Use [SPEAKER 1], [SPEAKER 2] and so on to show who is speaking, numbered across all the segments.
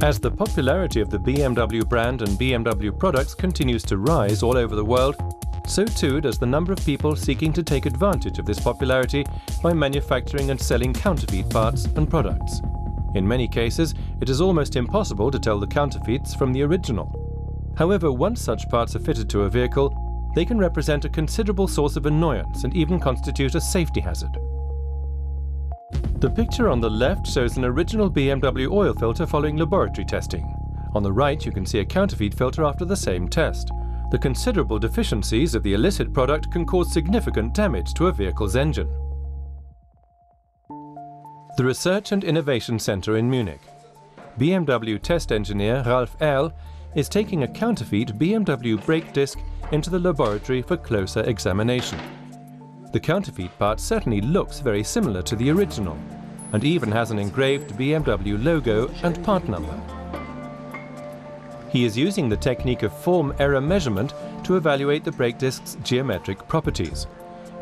[SPEAKER 1] As the popularity of the BMW brand and BMW products continues to rise all over the world, so too does the number of people seeking to take advantage of this popularity by manufacturing and selling counterfeit parts and products. In many cases, it is almost impossible to tell the counterfeits from the original. However, once such parts are fitted to a vehicle, they can represent a considerable source of annoyance and even constitute a safety hazard. The picture on the left shows an original BMW oil filter following laboratory testing. On the right, you can see a counterfeit filter after the same test. The considerable deficiencies of the illicit product can cause significant damage to a vehicle's engine. The Research and Innovation Center in Munich. BMW test engineer Ralf Erl is taking a counterfeit BMW brake disc into the laboratory for closer examination. The counterfeit part certainly looks very similar to the original, and even has an engraved BMW logo and part number. He is using the technique of form error measurement to evaluate the brake disc's geometric properties.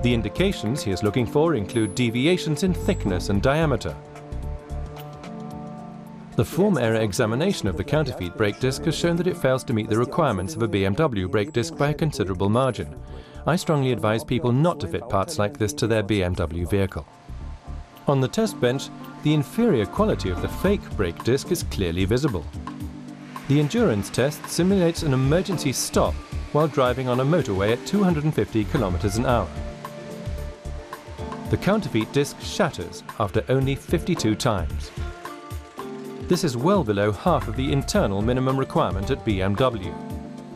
[SPEAKER 1] The indications he is looking for include deviations in thickness and diameter. The form error examination of the counterfeit brake disc has shown that it fails to meet the requirements of a BMW brake disc by a considerable margin. I strongly advise people not to fit parts like this to their BMW vehicle. On the test bench, the inferior quality of the fake brake disc is clearly visible. The endurance test simulates an emergency stop while driving on a motorway at 250 km an hour. The counterfeit disc shatters after only 52 times. This is well below half of the internal minimum requirement at BMW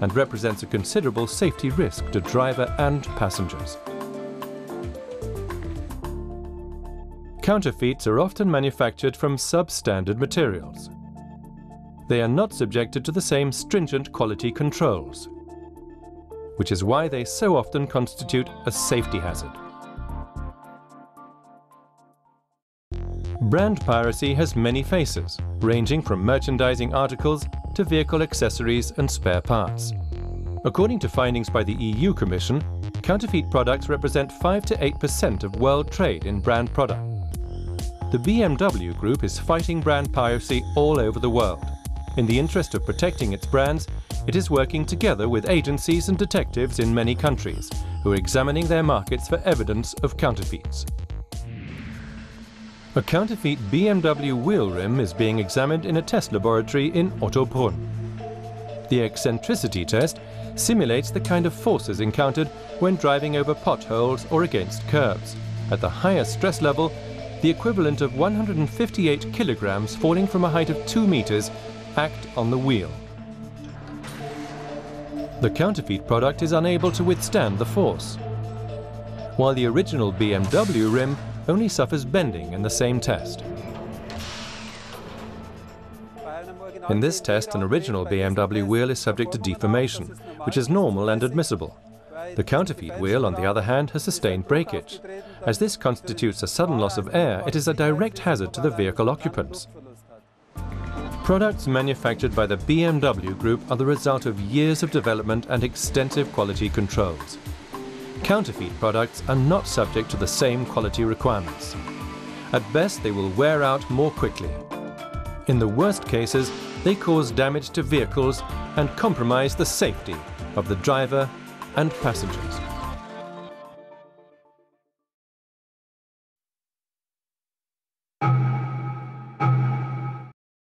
[SPEAKER 1] and represents a considerable safety risk to driver and passengers. Counterfeits are often manufactured from substandard materials. They are not subjected to the same stringent quality controls, which is why they so often constitute a safety hazard. Brand piracy has many faces, ranging from merchandising articles to vehicle accessories and spare parts. According to findings by the EU Commission, counterfeit products represent 5 to 8% of world trade in brand products. The BMW Group is fighting brand piracy all over the world. In the interest of protecting its brands, it is working together with agencies and detectives in many countries who are examining their markets for evidence of counterfeits. A counterfeit BMW wheel rim is being examined in a test laboratory in Ottobrunn. The eccentricity test simulates the kind of forces encountered when driving over potholes or against curbs. At the highest stress level, the equivalent of 158 kilograms falling from a height of 2 meters act on the wheel. The counterfeit product is unable to withstand the force, while the original BMW rim only suffers bending in the same test. In this test, an original BMW wheel is subject to deformation, which is normal and admissible. The counterfeit wheel, on the other hand, has sustained breakage. As this constitutes a sudden loss of air, it is a direct hazard to the vehicle occupants. Products manufactured by the BMW Group are the result of years of development and extensive quality controls. Counterfeit products are not subject to the same quality requirements. At best, they will wear out more quickly. In the worst cases, they cause damage to vehicles and compromise the safety of the driver and passengers.